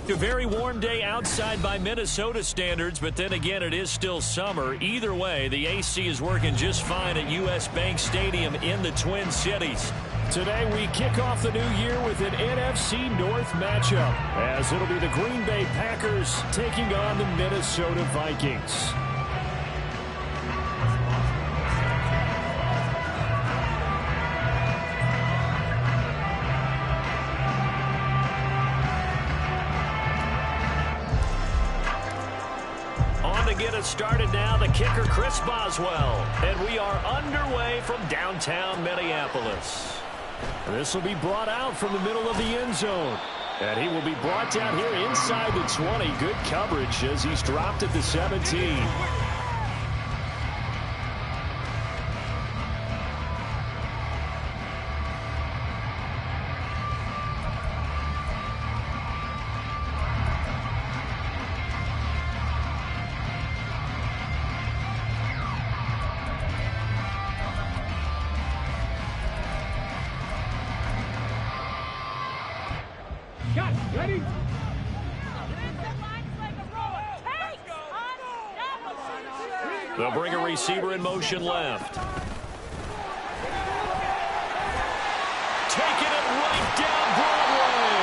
A very warm day outside by Minnesota standards, but then again, it is still summer. Either way, the AC is working just fine at U.S. Bank Stadium in the Twin Cities. Today, we kick off the new year with an NFC North matchup, as it'll be the Green Bay Packers taking on the Minnesota Vikings. Get us started now, the kicker Chris Boswell, and we are underway from downtown Minneapolis. This will be brought out from the middle of the end zone, and he will be brought down here inside the 20. Good coverage as he's dropped at the 17. They'll bring a receiver in motion left. Taking it right down Broadway.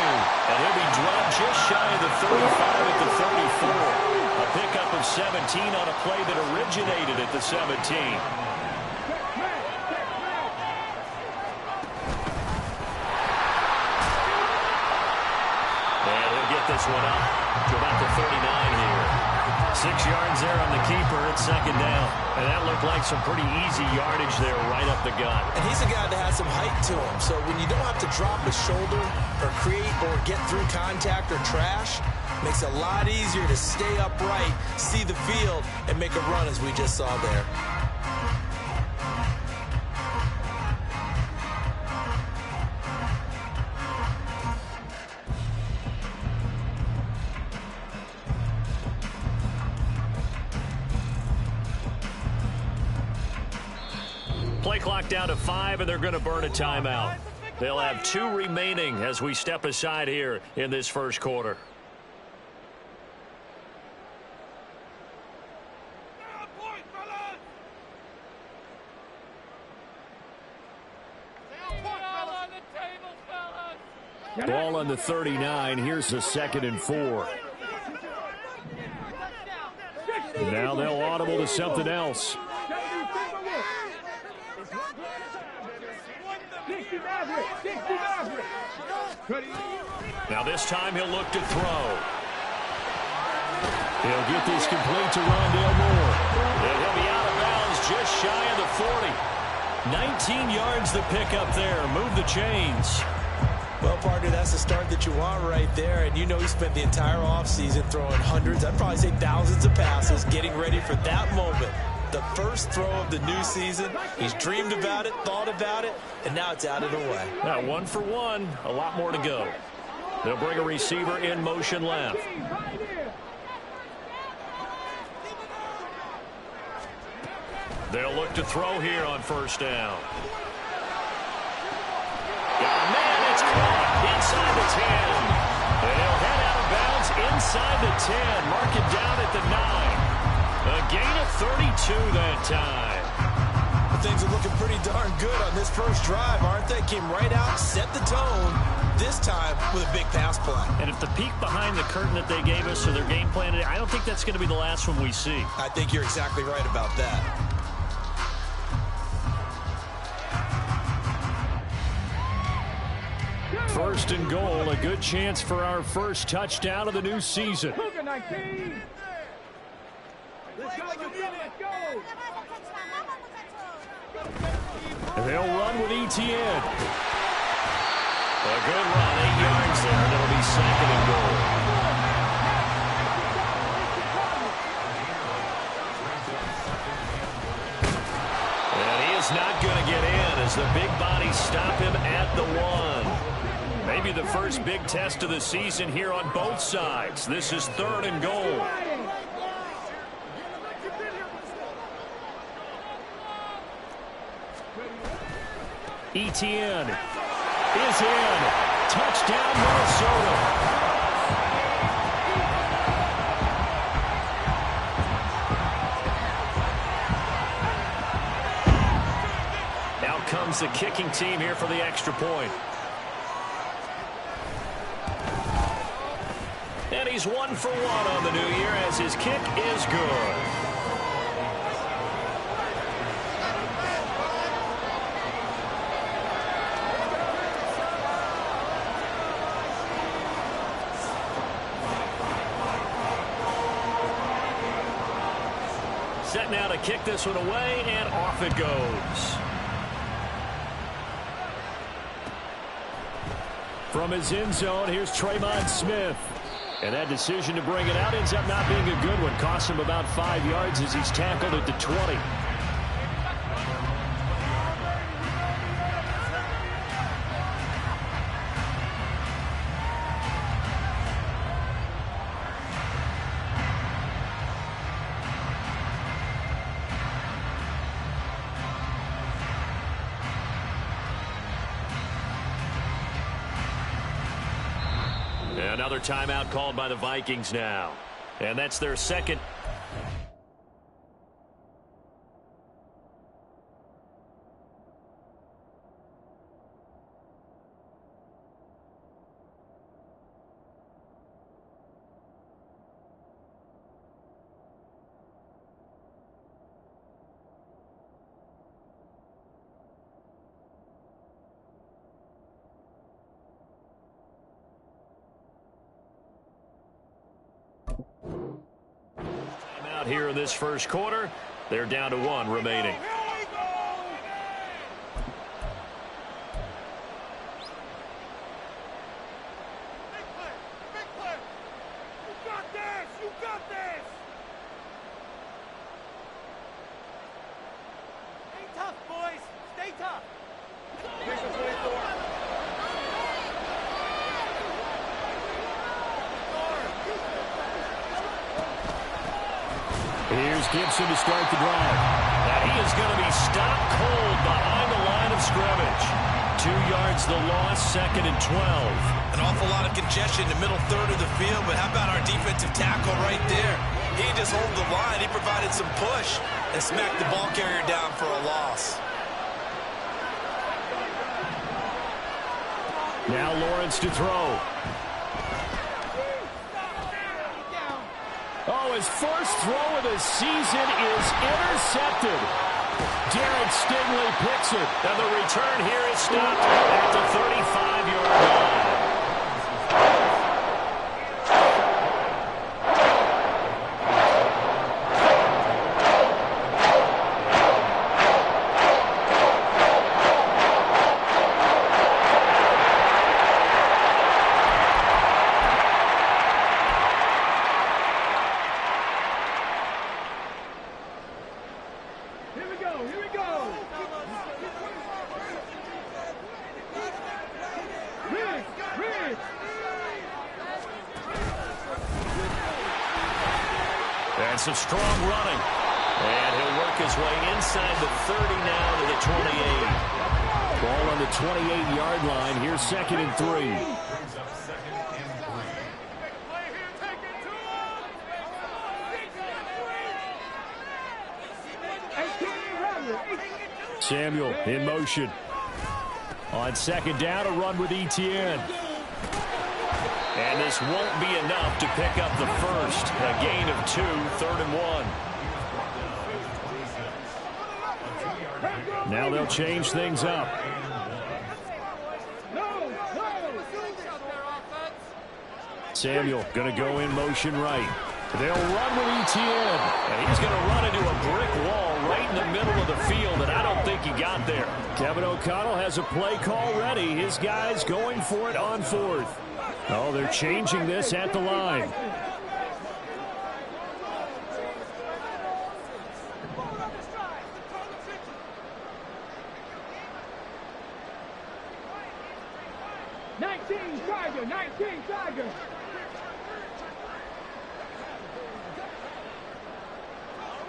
And he'll be dropped just shy of the 35 at the 34. A pickup of 17 on a play that originated at the 17. And he'll get this one up to about the 39 here. 6 yards there on the keeper. It's second down. And that looked like some pretty easy yardage there right up the gut. And he's a guy that has some height to him. So when you don't have to drop his shoulder or create or get through contact or trash, makes it a lot easier to stay upright, see the field, and make a run as we just saw there. Play clock down to 5, and they're going to burn a timeout. They'll have 2 remaining as we step aside here in this first quarter. Ball on the 39. Here's the 2nd and 4. Now they'll audible to something else. Now this time he'll look to throw. He'll get this complete to Rondale Moore. And he'll be out of bounds just shy of the 40. 19 yards the pickup there. Move the chains. Well, partner, that's the start that you want right there. And you know he spent the entire offseason throwing hundreds, I'd probably say thousands of passes, getting ready for that moment. The first throw of the new season. He's dreamed about it, thought about it, and now it's out of the way. Now 1 for 1, a lot more to go. They'll bring a receiver in motion left. They'll look to throw here on first down. Got a man, it's caught inside the 10. They'll head out of bounds inside the 10. Mark it down at the 9. A gain of 32 that time. Well, things are looking pretty darn good on this first drive, aren't they? Came right out, set the tone, this time with a big pass play. And if the peek behind the curtain that they gave us or their game plan today, I don't think that's going to be the last one we see. I think you're exactly right about that. First and goal, a good chance for our first touchdown of the new season. They'll run with ETN. A good run, 8 yards there, and it'll be second and goal. And he is not going to get in as the big bodies stop him at the 1. Maybe the first big test of the season here on both sides. This is 3rd and goal. ETN is in. Touchdown, Minnesota. comes the kicking team here for the extra point. And he's 1 for 1 on the new year as his kick is good. Set now to kick this one away, and off it goes. From his end zone, here's Tremont Smith. And that decision to bring it out ends up not being a good one. Costs him about 5 yards as he's tackled at the 20. Another timeout called by the Vikings now. And that's their second. Out here in this first quarter, they're down to 1 remaining. Here's Gibson to start the drive. Now he is going to be stopped cold behind the line of scrimmage. 2 yards the loss, 2nd and 12. An awful lot of congestion in the middle third of the field, but how about our defensive tackle right there? He just held the line. He provided some push and smacked the ball carrier down for a loss. Now Lawrence to throw. Oh, his first throw of the season is intercepted. Derek Stingley picks it. And the return here is stopped at the 35-yard line. And some strong running. And he'll work his way inside the 30 now to the 28. Ball on the 28-yard line. Here's 2nd and 3. Samuel in motion. On 2nd down, a run with Etienne. And this won't be enough to pick up the first. A gain of 2, 3rd and 1. Now they'll change things up. Samuel going to go in motion right. They'll run with Etienne. And he's going to run into a brick wall right in the middle of the field, and I don't think he got there. Kevin O'Connell has a play call ready. His guys going for it on 4th. Oh, they're changing this at the line.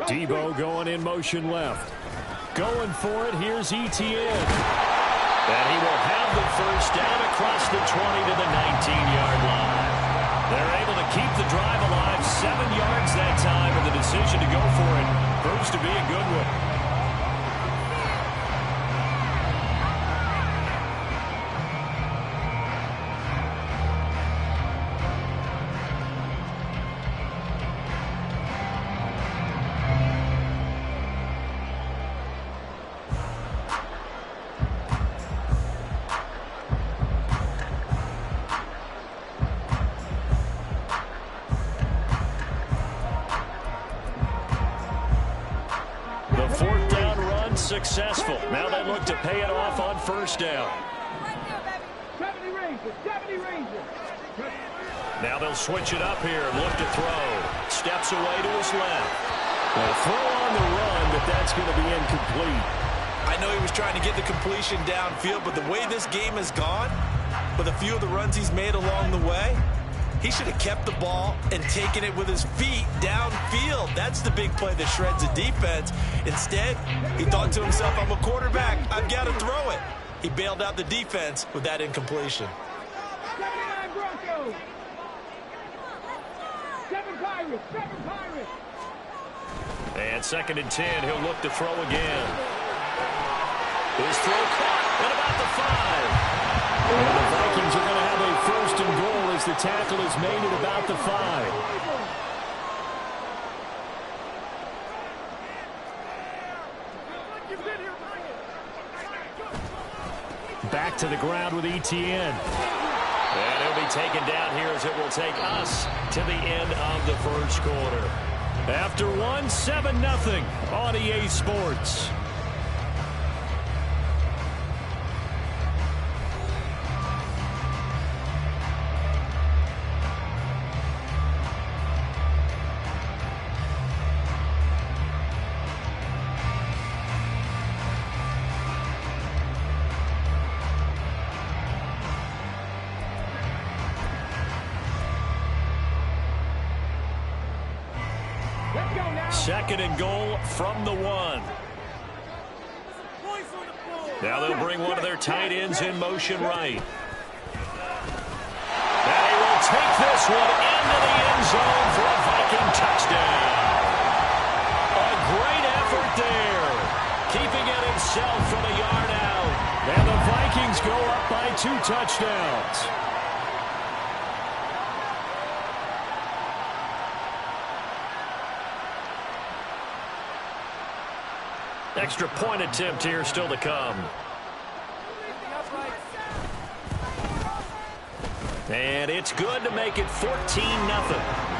Debo going in motion left. Going for it. Here's Etienne. And he will have the first down across the 20 to the 19-yard line. They're able to keep the drive alive, 7 yards that time, and the decision to go for it proves to be a good one. unsuccessful. Now they look to pay it off on first down. Now they'll switch it up here and look to throw. Steps away to his left. A throw on the run, but that's going to be incomplete. I know he was trying to get the completion downfield, but the way this game has gone, with a few of the runs he's made along the way, he should have kept the ball and taken it with his feet downfield. That's the big play that shreds the defense. Instead, he thought to himself, I'm a quarterback, I've got to throw it. He bailed out the defense with that incompletion. 79 Broncos. 7 Pirates. 7 Pirates. And 2nd and 10, he'll look to throw again. His throw caught at about the 5. And the Vikings are going to have a 1st and goal as the tackle is made at about the 5. Back to the ground with Etienne. And he'll be taken down here as it will take us to the end of the 1st quarter. After 7-0 on EA Sports. Second and goal from the 1. Now they'll bring one of their tight ends in motion right. And he will take this one into the end zone for a Viking touchdown. A great effort there. Keeping it himself from a yard out. And the Vikings go up by 2 touchdowns. Extra point attempt here still to come. And it's good to make it 14-0.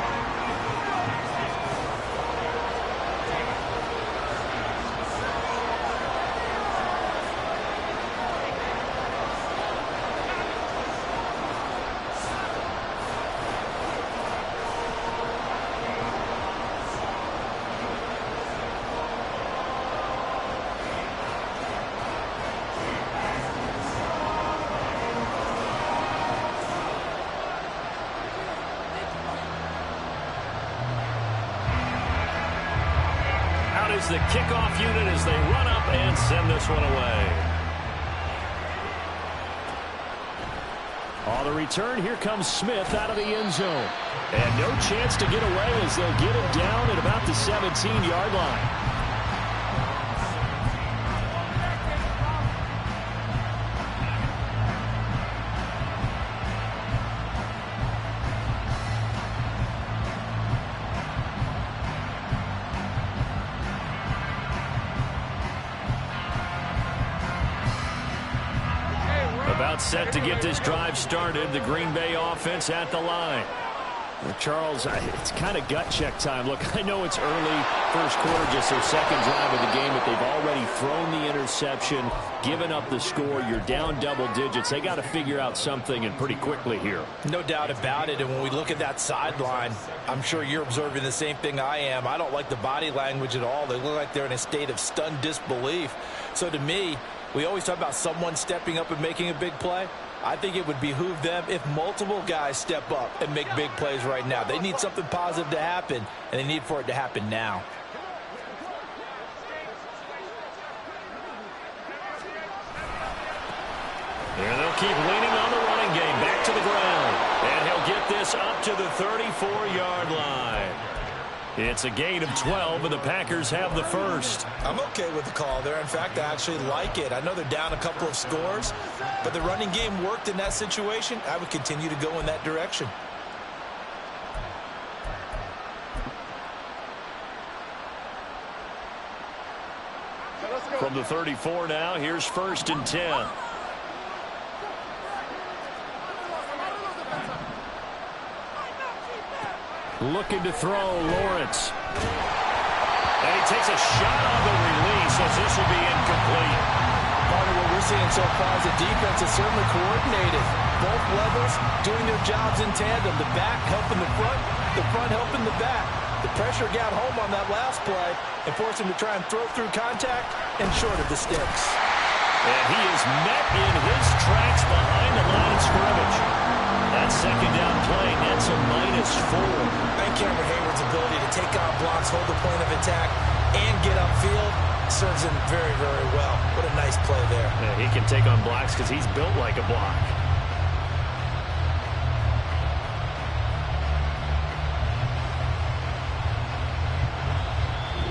Is the kickoff unit as they run up and send this one away. On the return, here comes Smith out of the end zone. And no chance to get away as they'll get him down at about the 17-yard line. About set to get this drive started. The Green Bay offense at the line. Charles, it's kind of gut check time. Look, I know it's early, 1st quarter, just their 2nd drive of the game, but they've already thrown the interception, given up the score. You're down double digits. They got to figure out something, and pretty quickly here. No doubt about it. And when we look at that sideline, I'm sure you're observing the same thing I am. I don't like the body language at all. They look like they're in a state of stunned disbelief. So to me, we always talk about someone stepping up and making a big play. I think it would behoove them if multiple guys step up and make big plays right now. They need something positive to happen, and they need for it to happen now. And they'll keep leaning on the running game. Back to the ground. And he'll get this up to the 34-yard line. It's a gain of 12, and the Packers have the 1st. I'm okay with the call there. In fact, I actually like it. I know they're down a couple of scores, but the running game worked in that situation. I would continue to go in that direction. From the 34 now, here's 1st and 10. Looking to throw, Lawrence. And he takes a shot on the release as this will be seeing so far is the defense is certainly coordinated. Both levels doing their jobs in tandem. The back helping the front helping the back. The pressure got home on that last play and forced him to try and throw through contact and short of the sticks. And he is met in his tracks behind the line of scrimmage. That second down play, that's a -4. And Cameron Hayward's ability to take on blocks, hold the point of attack, and get upfield serves him very, very well. What a nice play there. Yeah, he can take on blocks because he's built like a block.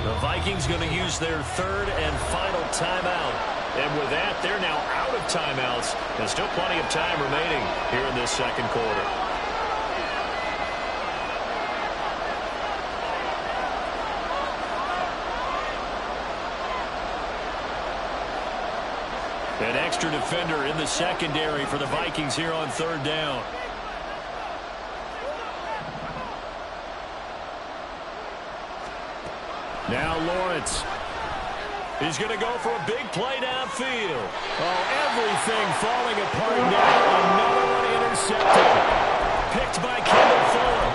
The Vikings going to use their third and final timeout. And with that, they're now out of timeouts. There's still plenty of time remaining here in this second quarter. An extra defender in the secondary for the Vikings here on third down. Now Lawrence. He's going to go for a big play downfield. Oh, everything falling apart now. Another one intercepted. Picked by Kendall Fuller.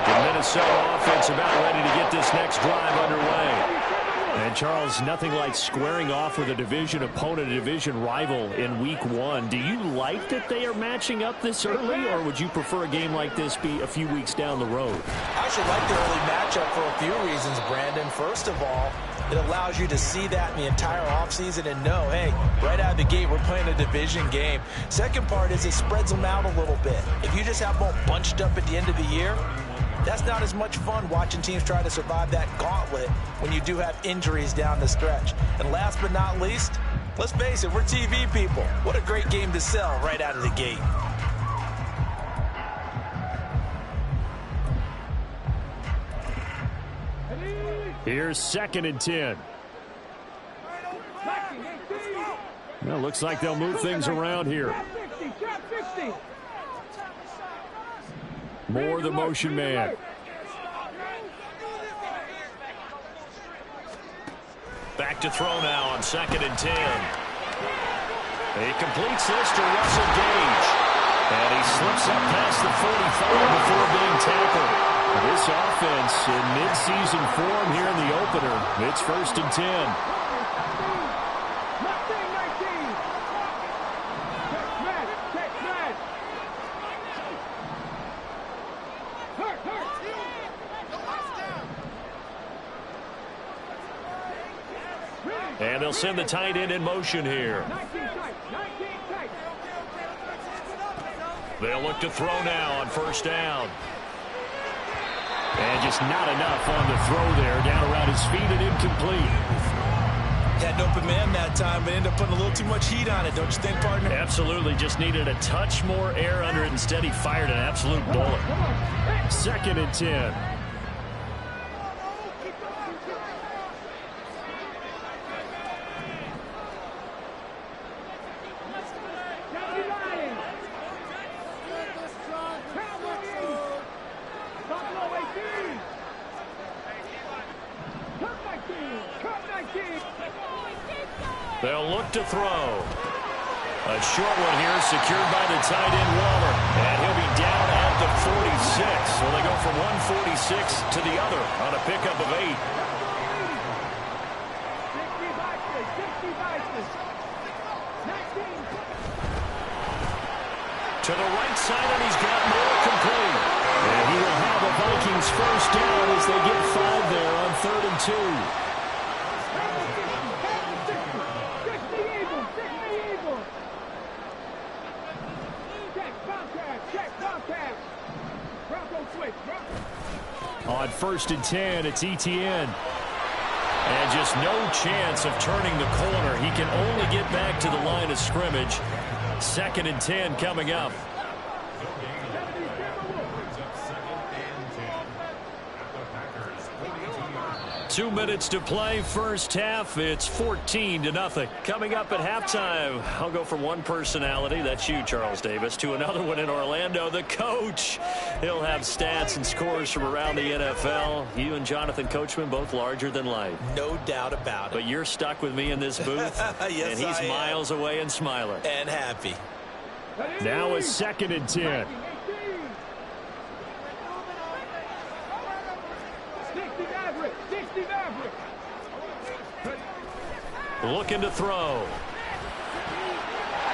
The Minnesota offense about ready to get this next drive underway. And, Charles, nothing like squaring off with a division opponent, a division rival in Week 1. Do you like that they are matching up this early, or would you prefer a game like this be a few weeks down the road? I should like the early matchup for a few reasons, Brandon. First of all, it allows you to see that in the entire offseason and know, hey, right out of the gate, we're playing a division game. Second part is it spreads them out a little bit. If you just have them all bunched up at the end of the year, that's not as much fun watching teams try to survive that gauntlet when you do have injuries down the stretch. And last but not least, let's face it, we're TV people. What a great game to sell right out of the gate. Here's 2nd and 10. Well, looks like they'll move things around here. More the motion man. Back to throw now on 2nd and 10. He completes this to Russell Gage. And he slips up past the 45 before being tackled. This offense in midseason form here in the opener. It's 1st and 10. And they'll send the tight end in motion here. They'll look to throw now on 1st down. And just not enough on the throw there. Down around his feet and incomplete. Had an open man that time, but ended up putting a little too much heat on it, don't you think, partner? Absolutely. Just needed a touch more air under it. Instead, he fired an absolute bullet. 2nd and 10. They'll look to throw. A short one here secured by the tight end Waller. And he'll be down at the 46. So they go from 146 to the other on a pickup of 8. To the right side, and he's got more complete. And he will have a Vikings 1st down as they get 5 there on 3rd and 2. On 1st and 10, it's Etienne. And just no chance of turning the corner. He can only get back to the line of scrimmage. 2nd and 10 coming up. 2 minutes to play, first half. It's 14-0. Coming up at halftime, I'll go from one personality, that's you, Charles Davis, to another one in Orlando, the coach. He'll have stats and scores from around the NFL. You and Jonathan Coachman, both larger than life. No doubt about it. But you're stuck with me in this booth, yes, and he's miles away and smiling. And happy. Now a 2nd and 10. Looking to throw.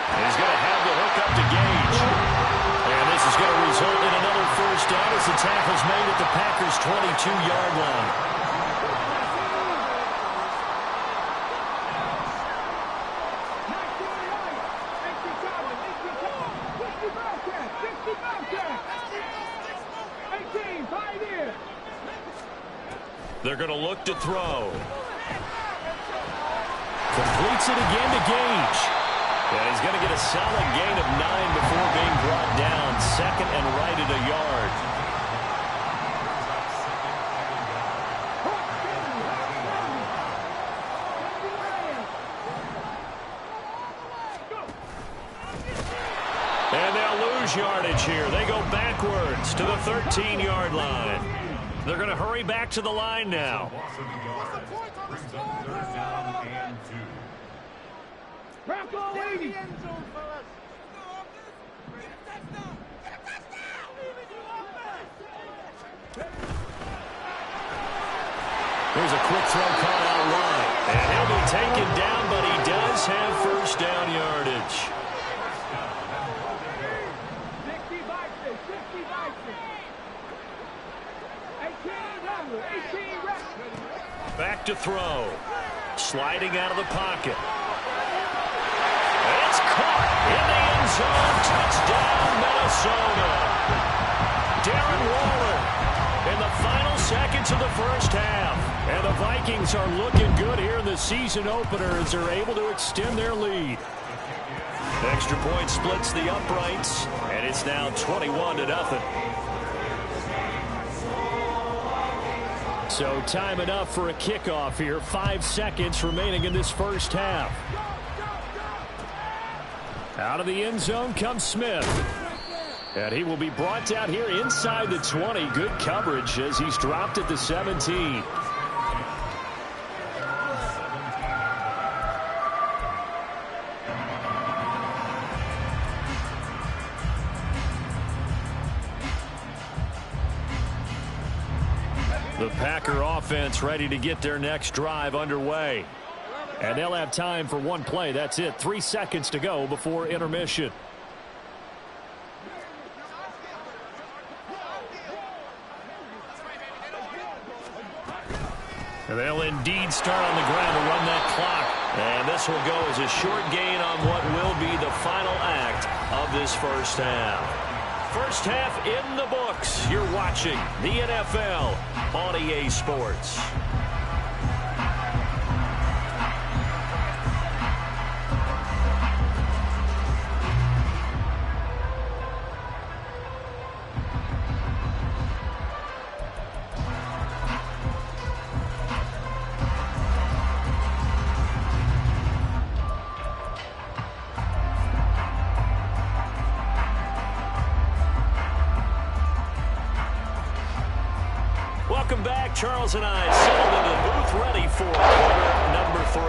He's going to have the hook up to Gage. And this is going to result in another first down as the tackle's made at the Packers' 22-yard line. They're going to look to throw. Completes it again to Gage. And he's going to get a solid gain of 9 before being brought down. 2nd and right at a yard. And they'll lose yardage here. They go backwards to the 13-yard line. They're going to hurry back to the line now. Here's a quick throw caught out wide. And he'll be taken down, but he does have first down yardage. Back to throw. Sliding out of the pocket. It's caught in the end zone. Touchdown, Minnesota. Darren Waller in the final seconds of the first half. And the Vikings are looking good here in the season opener as they're able to extend their lead. Extra point splits the uprights, and it's now 21-0. So time enough for a kickoff here. 5 seconds remaining in this first half. Out of the end zone comes Smith. And he will be brought down here inside the 20. Good coverage as he's dropped at the 17. The Packer offense ready to get their next drive underway. And they'll have time for one play. That's it. 3 seconds to go before intermission. And they'll indeed start on the ground to run that clock. And this will go as a short gain on what will be the final act of this first half. First half in the books. You're watching the NFL on EA Sports. Welcome back. Charles and I settled into the booth ready for quarter number 3.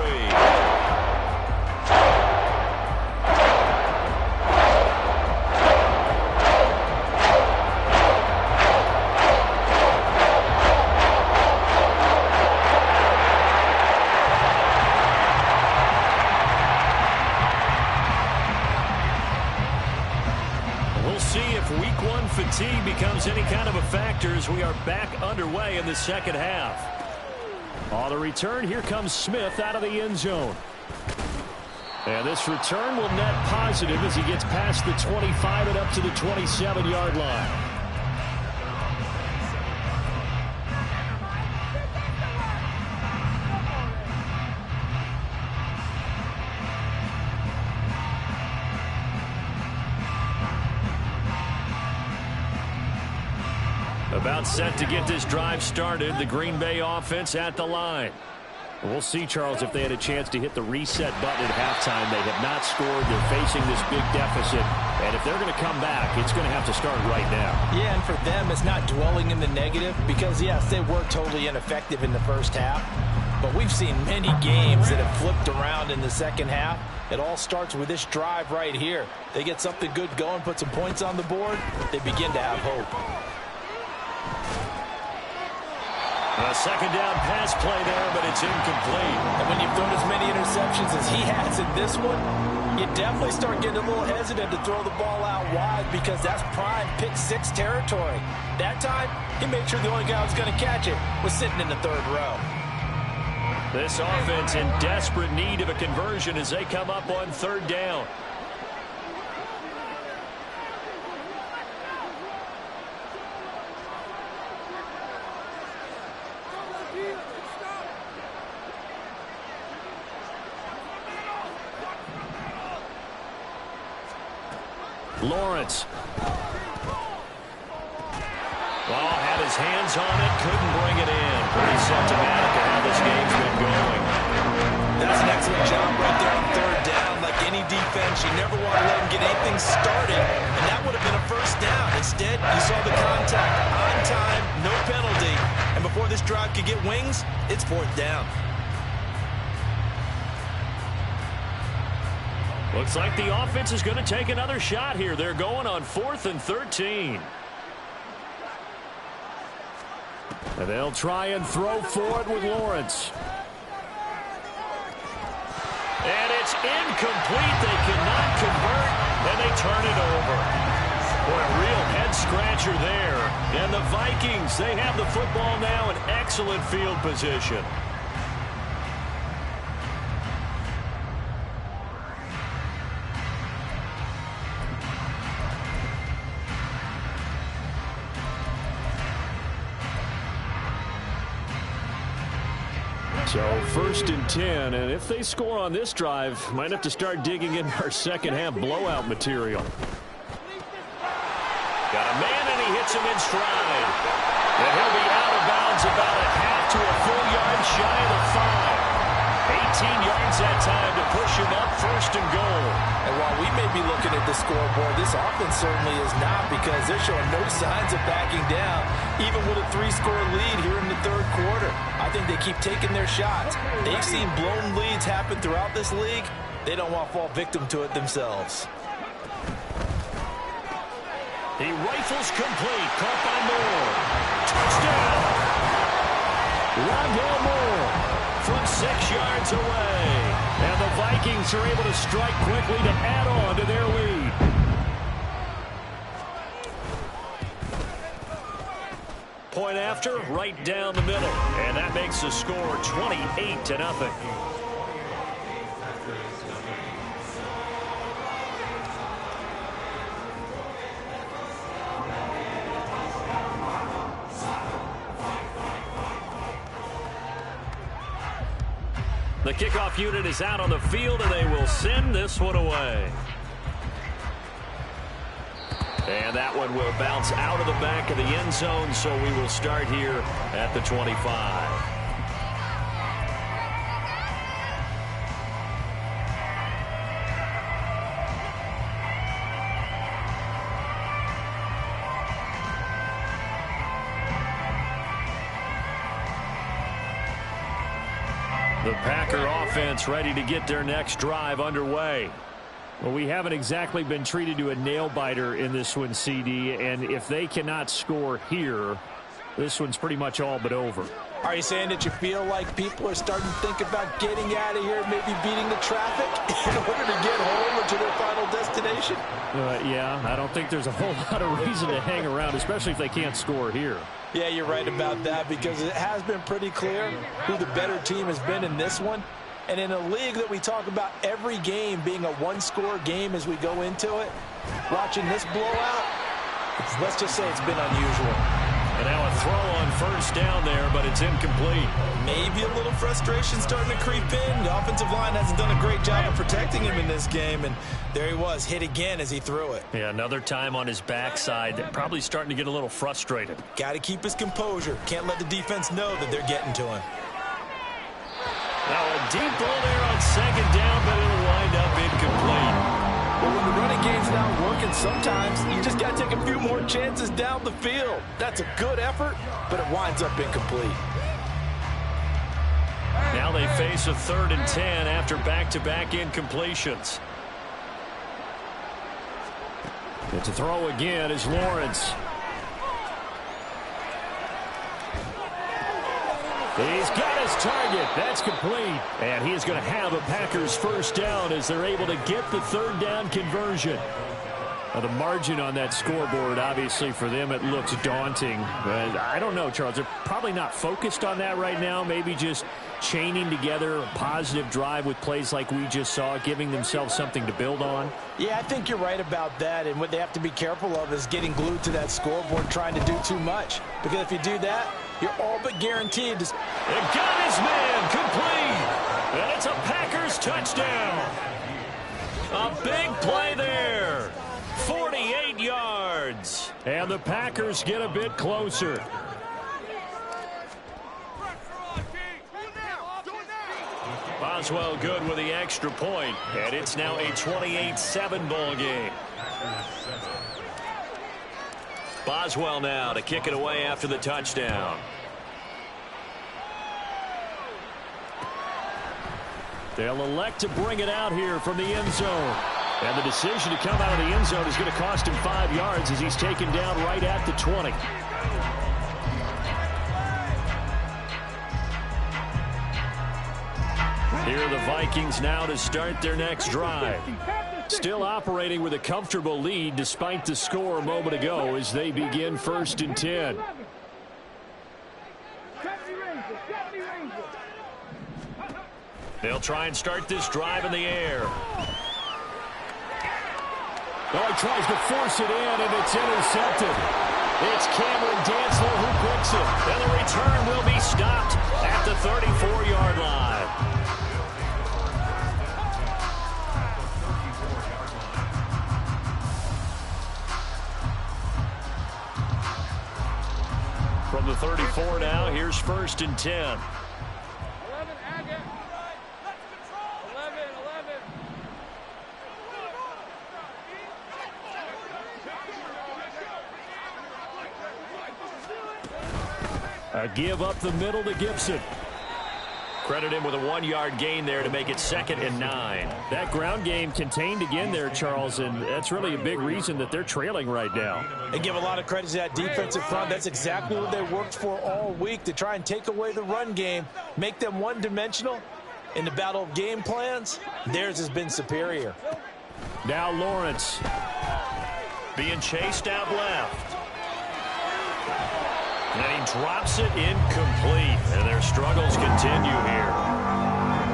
We'll see if week 1 fatigue becomes any kind of a factor as we are back underway in the second half. On the return, here comes Smith out of the end zone. And this return will net positive as he gets past the 25 and up to the 27-yard line. About set to get this drive started. The Green Bay offense at the line. We'll see, Charles, if they had a chance to hit the reset button at halftime. They have not scored. They're facing this big deficit. And if they're going to come back, it's going to have to start right now. Yeah, and for them, it's not dwelling in the negative because, yes, they were totally ineffective in the first half. But we've seen many games that have flipped around in the second half. It all starts with this drive right here. They get something good going, put some points on the board, they begin to have hope. A second down pass play there, but it's incomplete. And when you've thrown as many interceptions as he has in this one, you definitely start getting a little hesitant to throw the ball out wide because that's prime pick six territory. That time, he made sure the only guy who was going to catch it was sitting in the third row. This offense in desperate need of a conversion as they come up on third down. Lawrence. Ball had his hands on it, couldn't bring it in. Pretty symptomatic of how this game's been going. That's an excellent job right there on third down. Like any defense, you never want to let them get anything started, and that would have been a first down. Instead, you saw the contact on time, no penalty, and before this drive could get wings, it's fourth down. Looks like the offense is going to take another shot here. They're going on 4th and 13. And they'll try and throw forward with Lawrence. And it's incomplete. They cannot convert, and they turn it over. Boy, a real head-scratcher there. And the Vikings, they have the football now in excellent field position. So 1st and 10, and if they score on this drive, might have to start digging in our second half blowout material. Got a man, and he hits him in stride. And he'll be out of bounds about a half to a full yard shy of the 5. 18 yards that time to push him up 1st and goal. And while we may be looking at the scoreboard, this offense certainly is not because they're showing no signs of backing down, even with a 3-score lead here in the third quarter. I think they keep taking their shots. They've seen blown leads happen throughout this league. They don't want to fall victim to it themselves. He rifles complete. Caught by Moore. Touchdown! Rondell Moore from 6 yards away. And the Vikings are able to strike quickly to add on to their lead. Point after, right down the middle. And that makes the score 28-0. The kickoff unit is out on the field, and they will send this one away. And that one will bounce out of the back of the end zone, so we will start here at the 25. The Packer offense ready to get their next drive underway. Well, we haven't exactly been treated to a nail-biter in this one, CD, and if they cannot score here, this one's pretty much all but over. Are you saying that you feel like people are starting to think about getting out of here, maybe beating the traffic in order to get home or to their final destination? Yeah, I don't think there's a whole lot of reason to hang around, especially if they can't score here. Yeah, you're right about that because it has been pretty clear who the better team has been in this one. And in a league that we talk about every game being a one-score game as we go into it, watching this blowout, let's just say it's been unusual. And now a throw on first down there, but it's incomplete. Maybe a little frustration starting to creep in. The offensive line hasn't done a great job of protecting him in this game, and there he was, hit again as he threw it. Yeah, another time on his backside. Probably starting to get a little frustrated. Got to keep his composure. Can't let the defense know that they're getting to him. Now a deep ball there on second down, but it'll wind up incomplete. Well, when the running game's not working, sometimes you just got to take a few more chances down the field. That's a good effort, but it winds up incomplete. Now they face a 3rd and 10 after back-to-back incompletions. And to throw again is Lawrence. He's got his target. That's complete. And he is going to have a Packers first down as they're able to get the 3rd down conversion. Now, the margin on that scoreboard, obviously, for them, it looks daunting. But I don't know, Charles. They're probably not focused on that right now. Maybe just chaining together a positive drive with plays like we just saw, giving themselves something to build on. Yeah, I think you're right about that. And what they have to be careful of is getting glued to that scoreboard, trying to do too much. Because if you do that, you're all but guaranteed to... It got his man complete. And it's a Packers touchdown. A big play there. 48 yards. And the Packers get a bit closer. Boswell good with the extra point, and it's now a 28-7 ball game. Boswell now to kick it away after the touchdown. They'll elect to bring it out here from the end zone. And the decision to come out of the end zone is going to cost him 5 yards as he's taken down right at the 20. Here are the Vikings now to start their next drive. Still operating with a comfortable lead despite the score a moment ago as they begin 1st and 10. They'll try and start this drive in the air. Oh, he tries to force it in, and it's intercepted. It's Cameron Dantzler who picks it. And the return will be stopped at the 34-yard line. From the 34 now, here's 1st and 10. A give up the middle to Gibson. Credit him with a 1-yard gain there to make it 2nd and 9. That ground game contained again there, Charles, and that's really a big reason that they're trailing right now. They give a lot of credit to that defensive front. That's exactly what they worked for all week, to try and take away the run game, make them one-dimensional. In the battle of game plans, theirs has been superior. Now Lawrence. Being chased out left. And he drops it incomplete. And their struggles continue here.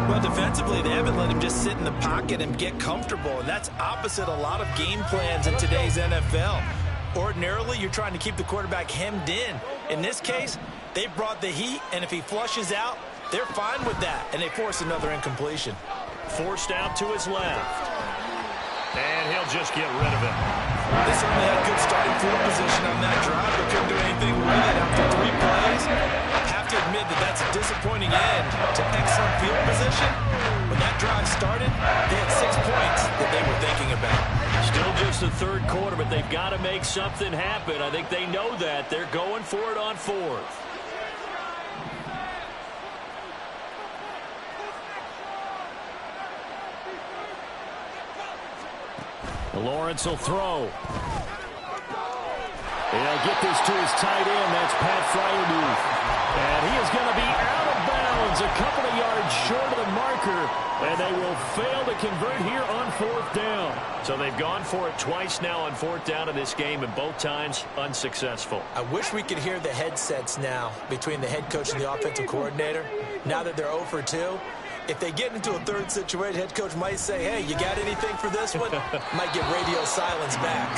Well, defensively, they haven't let him just sit in the pocket and get comfortable. And that's opposite a lot of game plans in today's NFL. Ordinarily, you're trying to keep the quarterback hemmed in. In this case, they brought the heat, and if he flushes out, they're fine with that. And they force another incompletion. Forced out to his left. And he'll just get rid of it. They certainly had good starting field position on that drive, but couldn't do anything with it after 3 plays. Have to admit that that's a disappointing end to excellent field position. When that drive started, they had 6 points that they were thinking about. Still just the 3rd quarter, but they've got to make something happen. I think they know that. They're going for it on 4th. Lawrence will throw. He'll get this to his tight end. That's Pat Fryermuth. And he is going to be out of bounds a couple of yards short of the marker. And they will fail to convert here on 4th down. So they've gone for it twice now on 4th down in this game, and both times unsuccessful. I wish we could hear the headsets now between the head coach and the offensive coordinator. Now that they're 0 for 2. If they get into a 3rd situation, head coach might say, hey, you got anything for this one? Might get radio silence back.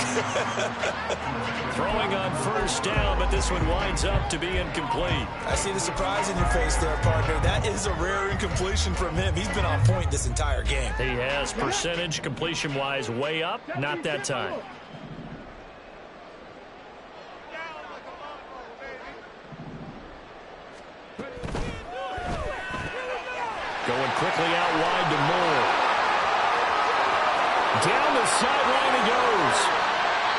Throwing on first down, but this one winds up to be incomplete. I see the surprise in your face there, partner. That is a rare incompletion from him. He's been on point this entire game. He has percentage completion-wise way up, not that time. Going quickly out wide to Moore. Down the sideline he goes.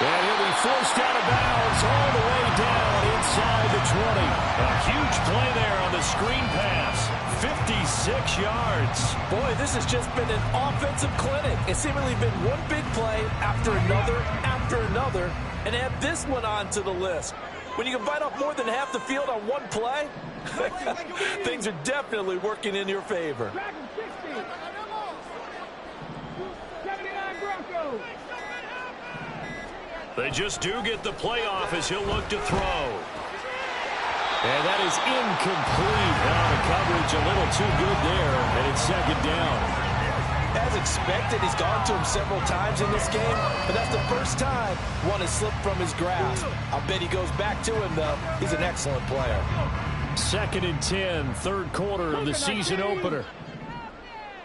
And he'll be forced out of bounds all the way down inside the 20. A huge play there on the screen pass. 56 yards. Boy, this has just been an offensive clinic. It's seemingly been one big play after another, and add this one on to the list. When you can bite off more than half the field on one play, things are definitely working in your favor. Dragon 60. 79 Broncos. They just do get the playoff as he'll look to throw. And that is incomplete. The coverage a little too good there, and it's second down. As expected, he's gone to him several times in this game, but that's the first time one has slipped from his grasp. I'll bet he goes back to him, though. He's an excellent player. 2nd and 10, third quarter of the season opener.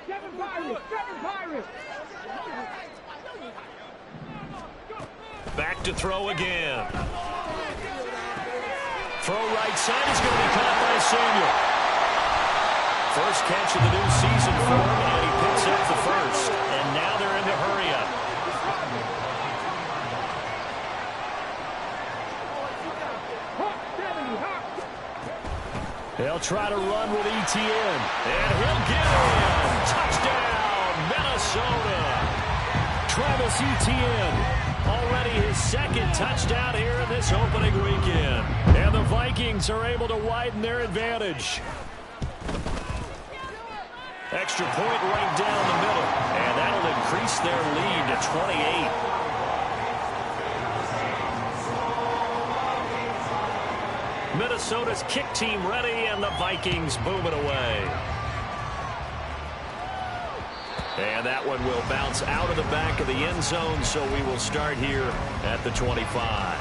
7 Pirates. 7 Pirates. Back to throw again. Throw right side is going to be caught by Samuel. First catch of the new season for him, and he picks up the first. And now they're in the hurry up. They'll try to run with ETN. And he'll get in. Touchdown, Minnesota. Travis Etienne. Already his second touchdown here in this opening weekend. And the Vikings are able to widen their advantage. Extra point right down the middle. And that'll increase their lead to 28. Minnesota's kick team ready, and the Vikings boom it away. And that one will bounce out of the back of the end zone, so we will start here at the 25.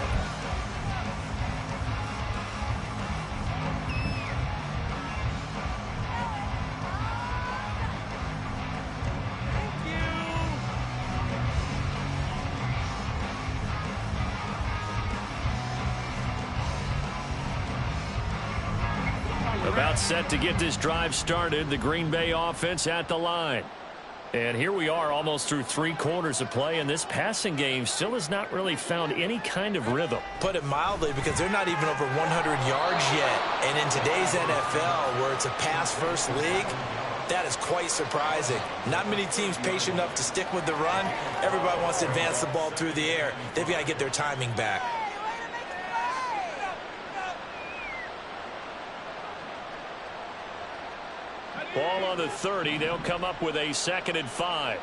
About set to get this drive started, the Green Bay offense at the line. And here we are almost through 3 quarters of play, and this passing game still has not really found any kind of rhythm. Put it mildly, because they're not even over 100 yards yet. And in today's NFL, where it's a pass-first league, that is quite surprising. Not many teams patient enough to stick with the run. Everybody wants to advance the ball through the air. They've got to get their timing back. Ball on the 30. They'll come up with a 2nd and 5.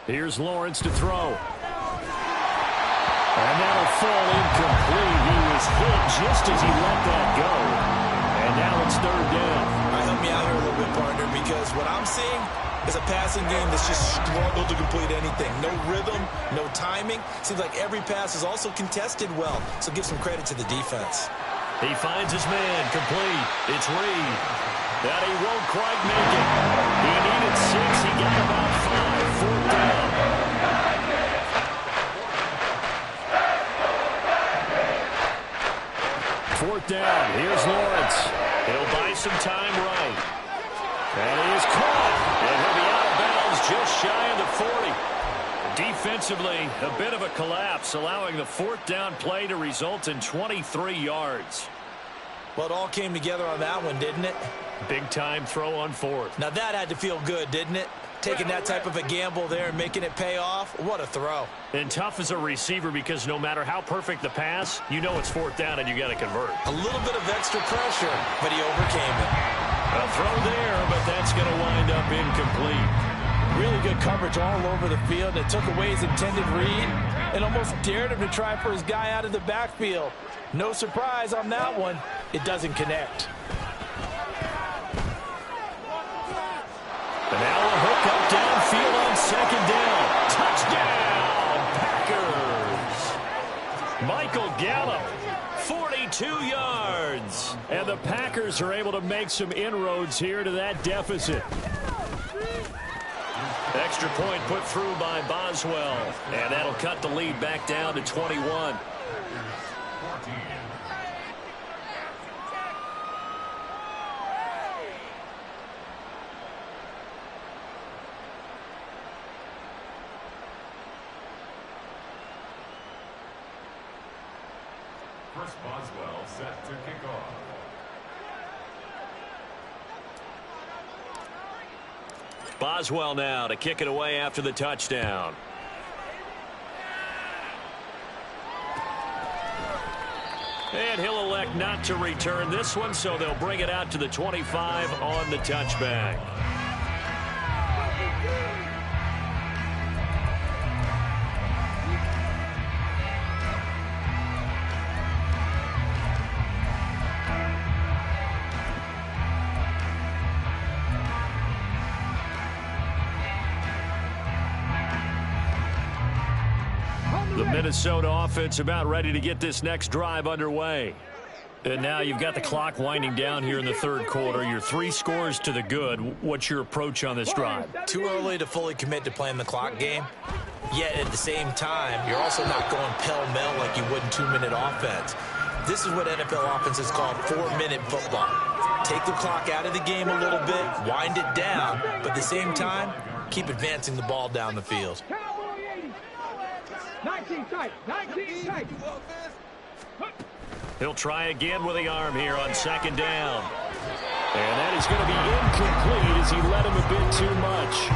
Here's Lawrence to throw. And that'll fall incomplete. He was hit just as he let that go. And now it's 3rd down. All right, help me out here a little bit, partner, because what I'm seeing is a passing game that's just struggled to complete anything. No rhythm, no timing. Seems like every pass is also contested well, so give some credit to the defense. He finds his man, complete. It's Reed. That he won't quite make it. He needed 6. He got about 5. 4th down. 4th down. Here's Lawrence. He'll buy some time right. And he is caught. And he'll be out of bounds just shy of the 40. Defensively, a bit of a collapse, allowing the 4th down play to result in 23 yards. Well, it all came together on that one, didn't it? Big time throw on 4th. Now that had to feel good, didn't it? Taking that type of a gamble there and making it pay off. What a throw. And tough as a receiver, because no matter how perfect the pass, you know it's 4th down and you got to convert. A little bit of extra pressure, but he overcame it. A throw there, but that's going to wind up incomplete. Really good coverage all over the field. It took away his intended read and almost dared him to try for his guy out of the backfield. No surprise on that one. It doesn't connect. Gallup, 42 yards. And the Packers are able to make some inroads here to that deficit. Extra point put through by Boswell. And that'll cut the lead back down to 21. Chris Boswell set to kick off. Boswell now to kick it away after the touchdown. And he'll elect not to return this one, so they'll bring it out to the 25 on the touchback. The Minnesota offense about ready to get this next drive underway. And now you've got the clock winding down here in the third quarter. You're 3 scores to the good. What's your approach on this drive? Too early to fully commit to playing the clock game. Yet at the same time, you're also not going pell-mell like you would in 2-minute offense. This is what NFL offenses call 4-minute football. Take the clock out of the game a little bit, wind it down, but at the same time, keep advancing the ball down the field. 19 tight, 19 tight. He'll try again with the arm here on second down. And that is going to be incomplete as he led him a bit too much.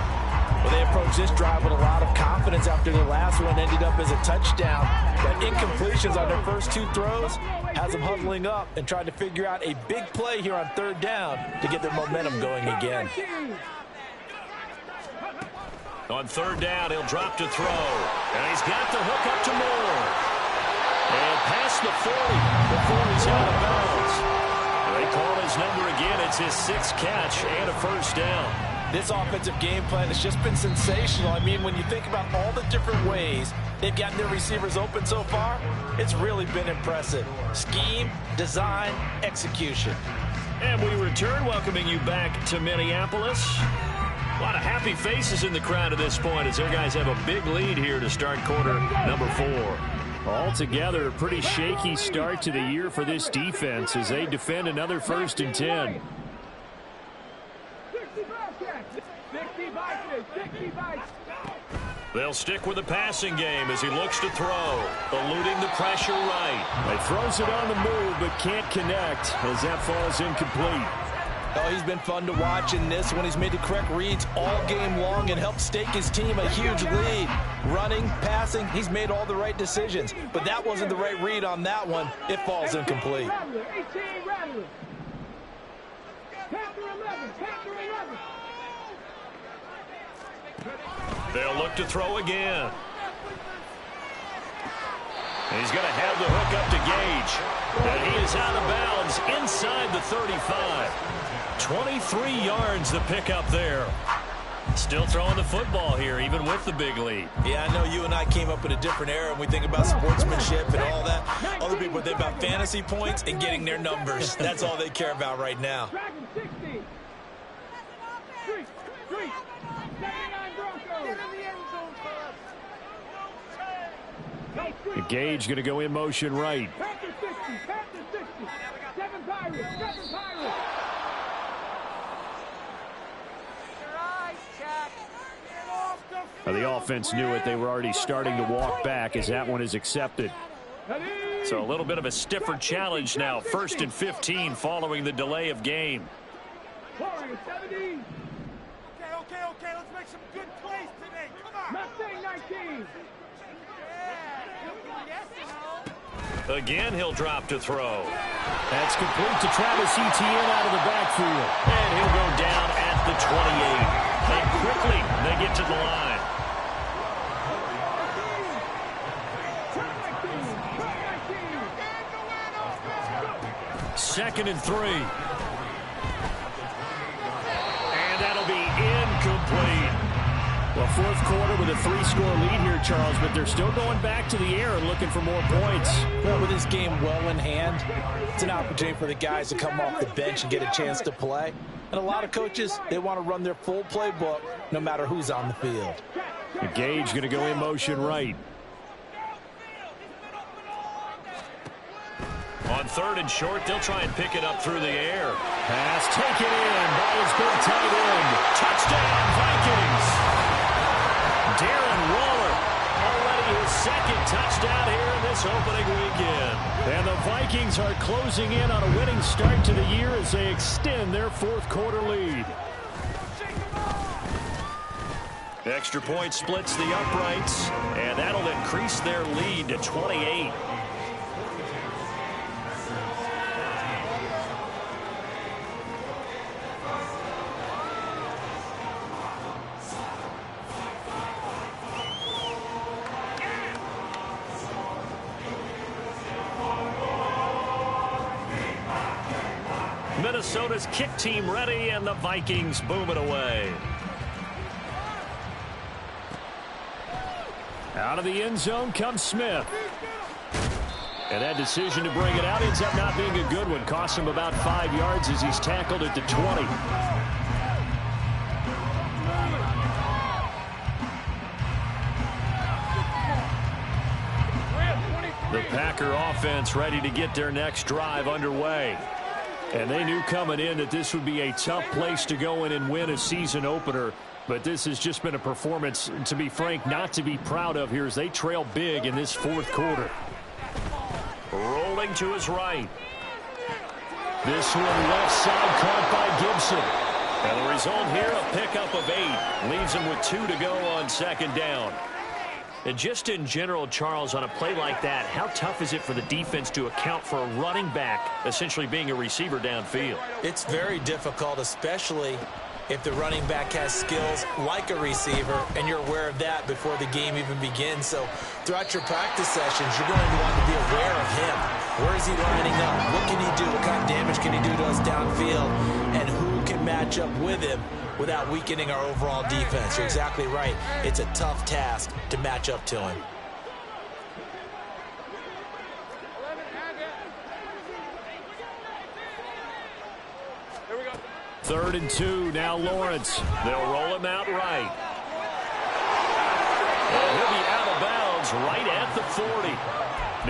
Well, they approached this drive with a lot of confidence after the last one ended up as a touchdown. But incompletions on their first 2 throws has them huddling up and trying to figure out a big play here on third down to get their momentum going again. On third down, he'll drop to throw. And he's got the hook up to Moore. And past the 40 before he's out of bounds. They call his number again. It's his 6th catch and a first down. This offensive game plan has just been sensational. I mean, when you think about all the different ways they've gotten their receivers open so far, it's really been impressive. Scheme, design, execution. And we return, welcoming you back to Minneapolis. A lot of happy faces in the crowd at this point as their guys have a big lead here to start quarter number 4. Altogether, a pretty shaky start to the year for this defense as they defend another 1st and 10. 60 Vikings. They'll stick with the passing game as he looks to throw, eluding the pressure right. He throws it on the move but can't connect as that falls incomplete. Oh, he's been fun to watch in this one. He's made the correct reads all game long and helped stake his team a huge lead. Running, passing, he's made all the right decisions. But that wasn't the right read on that one. It falls incomplete. 18 Rattler. Panther 11. They'll look to throw again. He's going to have the hook up to Gage. And he is out of bounds inside the 35. 23 yards the pickup there. Still throwing the football here, even with the big lead. Yeah, I know you and I came up in a different era, and we think about sportsmanship and all that. Other people think about fantasy points and getting their numbers. That's all they care about right now. Dragon 60. 3. 79 Broncos. Gage going to go in motion right. Panther 60. 7 Pirates. The offense knew it. They were already starting to walk back as that one is accepted. So a little bit of a stiffer challenge now. 1st and 15 following the delay of game. Warriors 70. Okay. Let's make some good plays today. Come on. Mustang 19. Again, he'll drop to throw. That's complete to Travis Etienne out of the backfield. And he'll go down at the 28. And quickly, they get to the line. Second and 3. And that'll be incomplete. Well, fourth quarter with a 3-score lead here, Charles, but they're still going back to the air and looking for more points. Well, with this game well in hand, it's an opportunity for the guys to come off the bench and get a chance to play. And a lot of coaches, they want to run their full playbook no matter who's on the field. Gage going to go in motion right. On 3rd and short, they'll try and pick it up through the air. Pass taken in by his big tight end. Touchdown, Vikings! Darren Waller, already his 2nd touchdown here in this opening weekend. And the Vikings are closing in on a winning start to the year as they extend their 4th quarter lead. Extra point splits the uprights, and that'll increase their lead to 28. Minnesota's kick team ready, and the Vikings boom it away. Out of the end zone comes Smith. And that decision to bring it out ends up not being a good one. Costs him about 5 yards as he's tackled at the 20. The Packer offense ready to get their next drive underway. And they knew coming in that this would be a tough place to go in and win a season opener. But this has just been a performance, to be frank, not to be proud of here as they trail big in this 4th quarter. Rolling to his right. This one left side caught by Gibson. And the result here, a pickup of 8. Leaves him with 2 to go on 2nd down. And just in general, Charles, on a play like that, how tough is it for the defense to account for a running back essentially being a receiver downfield? It's very difficult, especially if the running back has skills like a receiver, and you're aware of that before the game even begins. So throughout your practice sessions, you're going to want to be aware of him. Where is he lining up? What can he do? What kind of damage can he do to us downfield? And who can match up with him without weakening our overall defense? You're exactly right. It's a tough task to match up to him. Third and 2, now Lawrence. They'll roll him out right. And he'll be out of bounds right at the 40.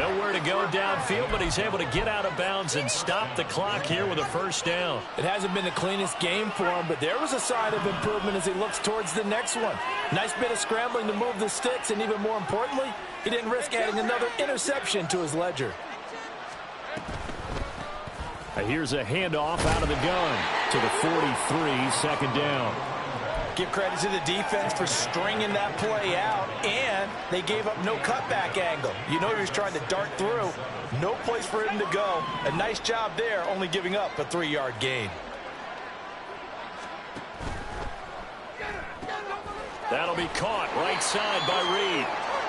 Nowhere to go downfield, but he's able to get out of bounds and stop the clock here with a 1st down. It hasn't been the cleanest game for him, but there was a sign of improvement as he looks towards the next one. Nice bit of scrambling to move the sticks, and even more importantly, he didn't risk adding another interception to his ledger. Here's a handoff out of the gun to the 43, 2nd down. Give credit to the defense for stringing that play out, and they gave up no cutback angle. You know he was trying to dart through. No place for him to go. A nice job there, only giving up a 3-yard gain. That'll be caught right side by Reed.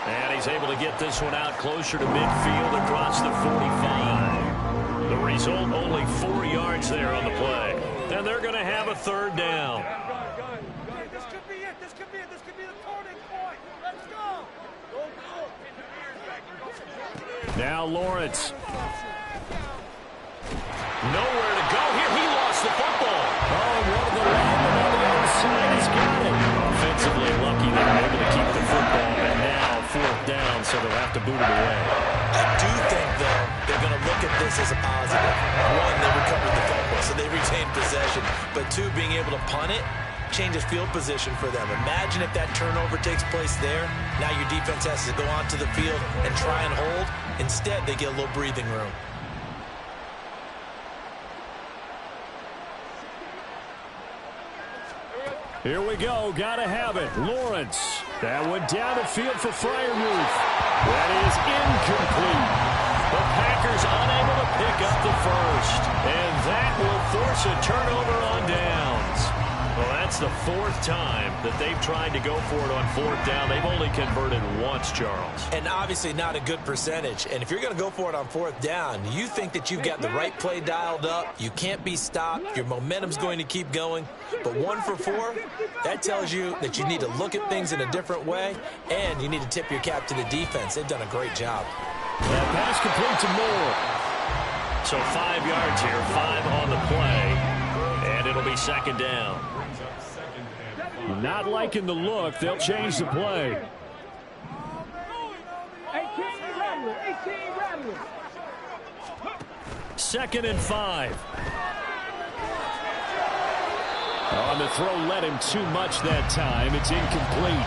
And he's able to get this one out closer to midfield across the 45. The result, only 4 yards there on the play. And they're going to have a 3rd down. This could be it. This could be it. This could be the turning point. Let's go. Now Lawrence. Nowhere to go here. He lost the football. Oh, and one of the linemen on the other side has got it. Offensively lucky they were able to keep the football. And now 4th down, so they'll have to boot it away. I do think, though, they're going to look at this as a positive. 1, they recovered the fumble, so they retained possession. But 2, being able to punt it changes field position for them. Imagine if that turnover takes place there. Now your defense has to go onto the field and try and hold. Instead, they get a little breathing room. Here we go. Gotta have it. Lawrence. That one down the field for Freiermuth. That is incomplete. The Packers unable to pick up the 1st. And that will force a turnover on downs. Well, that's That's the 4th time that they've tried to go for it on 4th down. They've only converted once, Charles. And obviously not a good percentage. And if you're going to go for it on 4th down, you think that you've got the right play dialed up. You can't be stopped. Your momentum's going to keep going. But 1 for 4, that tells you that you need to look at things in a different way, and you need to tip your cap to the defense. They've done a great job. That pass complete to Moore. So 5 yards here, 5 on the play, and it'll be 2nd down. Not liking the look. They'll change the play. 18 Rattler. 18 Rattler. 2nd and 5. On the throw led him too much that time. It's incomplete.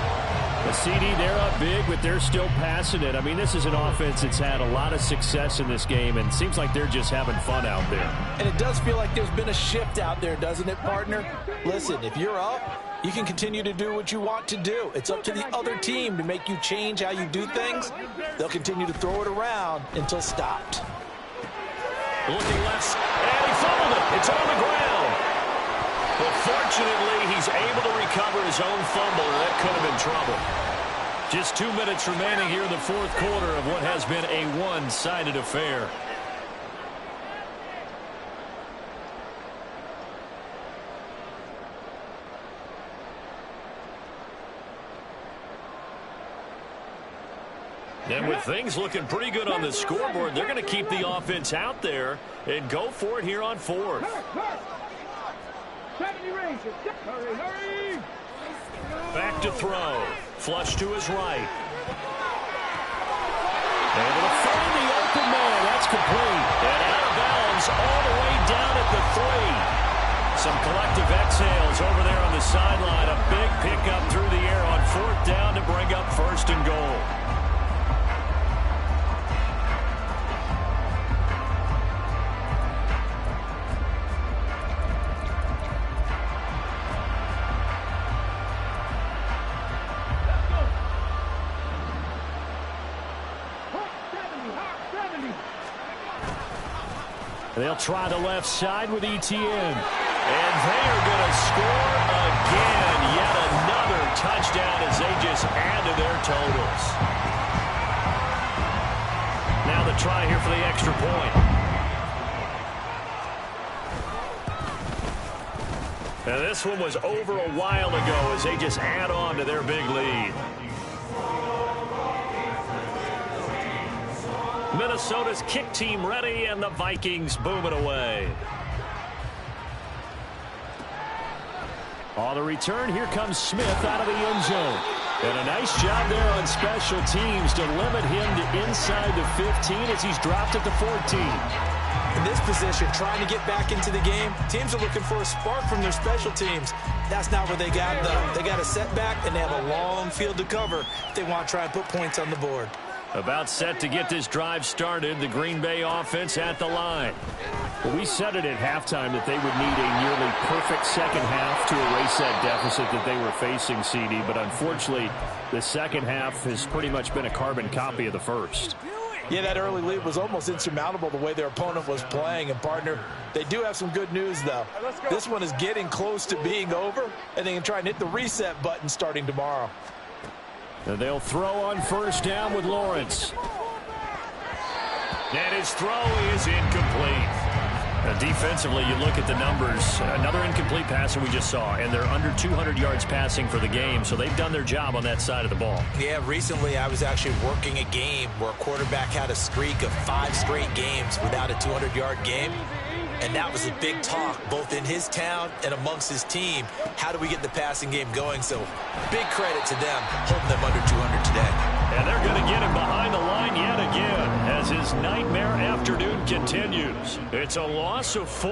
The CD, they're up big, but they're still passing it. I mean, this is an offense that's had a lot of success in this game, and it seems like they're just having fun out there. And it does feel like there's been a shift out there, doesn't it, partner? Listen, if you're up, you can continue to do what you want to do. It's up to the other team to make you change how you do things. They'll continue to throw it around until stopped. Looking left, and he fumbled it. It's on the ground. But fortunately, he's able to recover his own fumble, or that could have been trouble. Just 2 minutes remaining here in the 4th quarter of what has been a one-sided affair. And with things looking pretty good on the scoreboard, they're going to keep the offense out there and go for it here on 4th. 70 range. Hurry, hurry. Back to throw. Flush to his right. Able to find the open man. That's complete. And out of bounds all the way down at the 3. Some collective exhales over there on the sideline. A big pickup through the air on 4th down to bring up 1st and goal. They'll try the left side with ETN. And they are going to score again. Yet another touchdown as they just add to their totals. Now the try here for the extra point. And this one was over a while ago as they just add on to their big lead. Minnesota's kick team ready, and the Vikings boom it away. On the return, here comes Smith out of the end zone. And a nice job there on special teams to limit him to inside the 15 as he's dropped at the 14. In this position, trying to get back into the game, teams are looking for a spark from their special teams. That's not where they got, though. They got a setback, and they have a long field to cover if they want to try and put points on the board. About set to get this drive started, the Green Bay offense at the line. Well, we said it at halftime that they would need a nearly perfect second half to erase that deficit that they were facing, CD. But unfortunately, the second half has pretty much been a carbon copy of the first. Yeah, that early lead was almost insurmountable the way their opponent was playing. And, partner, they do have some good news, though. This one is getting close to being over, and they can try and hit the reset button starting tomorrow. And they'll throw on 1st down with Lawrence. And his throw is incomplete. Defensively, you look at the numbers. Another incomplete pass that we just saw, and they're under 200 yards passing for the game, so they've done their job on that side of the ball. Yeah, recently I was actually working a game where a quarterback had a streak of 5 straight games without a 200-yard game. And that was a big talk, both in his town and amongst his team. How do we get the passing game going? So big credit to them, holding them under 200 today. And they're going to get him behind the line yet again as his nightmare afternoon continues. It's a loss of 4.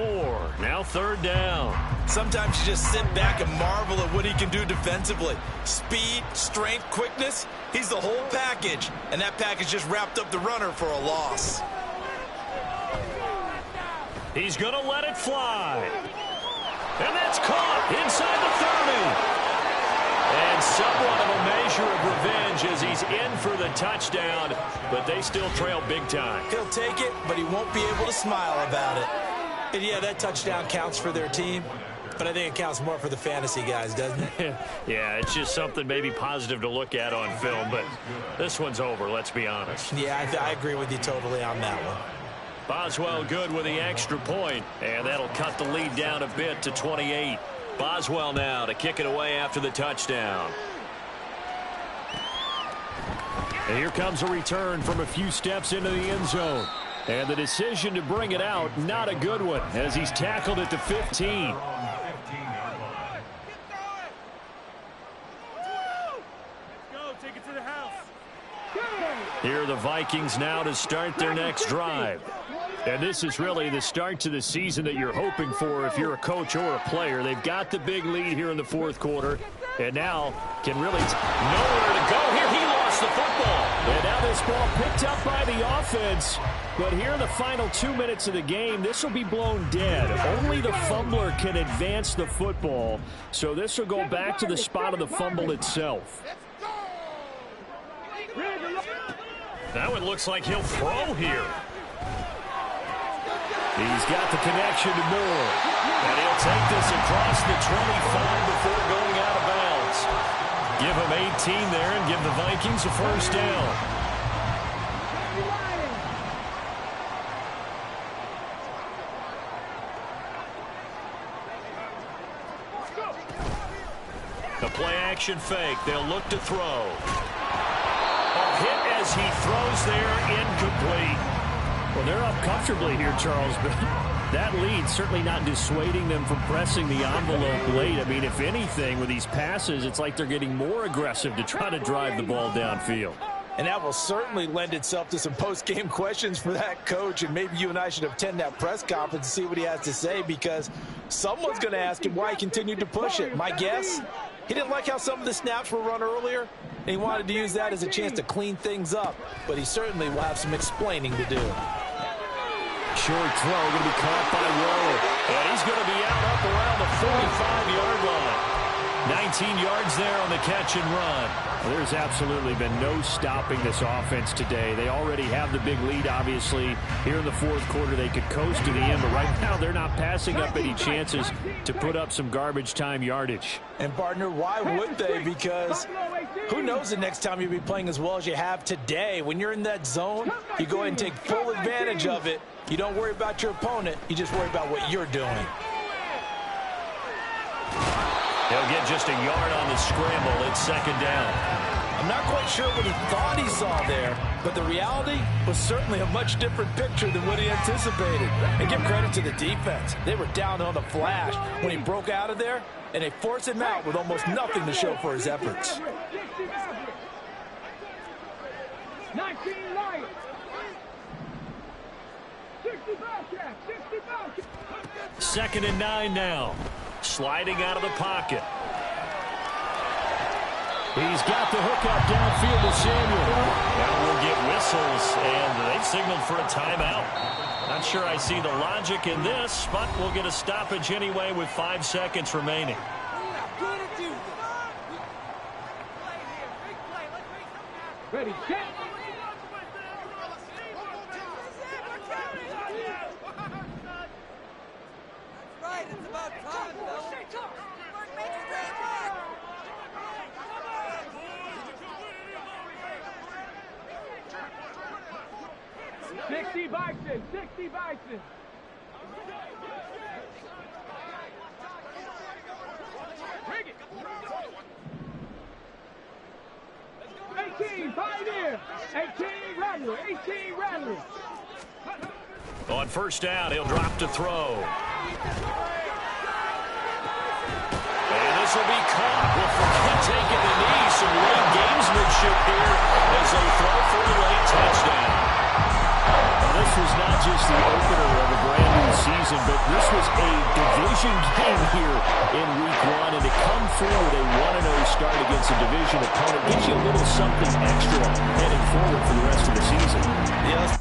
Now 3rd down. Sometimes you just sit back and marvel at what he can do defensively. Speed, strength, quickness, he's the whole package. And that package just wrapped up the runner for a loss. He's going to let it fly. And that's caught inside the 30. And somewhat of a measure of revenge as he's in for the touchdown, but they still trail big time. He'll take it, but he won't be able to smile about it. And yeah, that touchdown counts for their team. but I think it counts more for the fantasy guys, doesn't it? Yeah, it's just something maybe positive to look at on film, but this one's over, let's be honest. Yeah, I agree with you totally on that one. Boswell good with the extra point, and that'll cut the lead down a bit to 28. Boswell now to kick it away after the touchdown. And here comes a return from a few steps into the end zone. And the decision to bring it out, not a good one, as he's tackled at the 15. Here are the Vikings now to start their next drive. And this is really the start to the season that you're hoping for if you're a coach or a player. They've got the big lead here in the fourth quarter, and now can really nowhere to go here. He lost the football. And now this ball picked up by the offense. But here in the final 2 minutes of the game, this will be blown dead. Only the fumbler can advance the football. So this will go back to the spot of the fumble itself. Now it looks like he'll throw here. He's got the connection to Moore. And he'll take this across the 25 before going out of bounds. Give him 18 there and give the Vikings a first down. The play action fake. They'll look to throw. Hit as he throws there, incomplete. Well, they're up comfortably here, Charles, but that lead certainly not dissuading them from pressing the envelope late. I mean, if anything, with these passes, it's like they're getting more aggressive to try to drive the ball downfield. And that will certainly lend itself to some post-game questions for that coach, and maybe you and I should attend that press conference and see what he has to say, because someone's going to ask him why he continued to push it. My guess, he didn't like how some of the snaps were run earlier, and he wanted to use that as a chance to clean things up, but he certainly will have some explaining to do. Short throw going to be caught by Rowe, and he's going to be out up around the 45-yard line. 19 yards there on the catch and run. Well, there's absolutely been no stopping this offense today. They already have the big lead, obviously. Here in the fourth quarter, they could coast to the end, but right now they're not passing up any chances to put up some garbage time yardage. And, partner, why would they? Because who knows the next time you'll be playing as well as you have today. When you're in that zone, you go ahead and take full advantage of it. You don't worry about your opponent. You just worry about what you're doing. He'll get just a yard on the scramble. It's second down. I'm not quite sure what he thought he saw there, but the reality was certainly a much different picture than what he anticipated. And give credit to the defense. They were down on the flash when he broke out of there, and they forced him out with almost nothing to show for his efforts. 19 Lions. 65. Second and 9 now. Sliding out of the pocket. He's got the hook up downfield to Samuel. Now we'll get whistles, and they've signaled for a timeout. Not sure I see the logic in this, but we'll get a stoppage anyway with 5 seconds remaining. Ready, set. Right, it's about time, though. 60 Bison, 60 Bison. Bring it. 18, Pioneer. 18, Rattler. 18, Rattler. On first down, he'll drop to throw. And this will be caught. Will forget taking the knee. Some late gamesmanship here as they throw for a late touchdown. Now, this was not just the opener of a brand new season, but this was a division game here in week 1. And to come through with a 1-0 start against a division opponent gives you a little something extra heading forward for the rest of the season. Yes.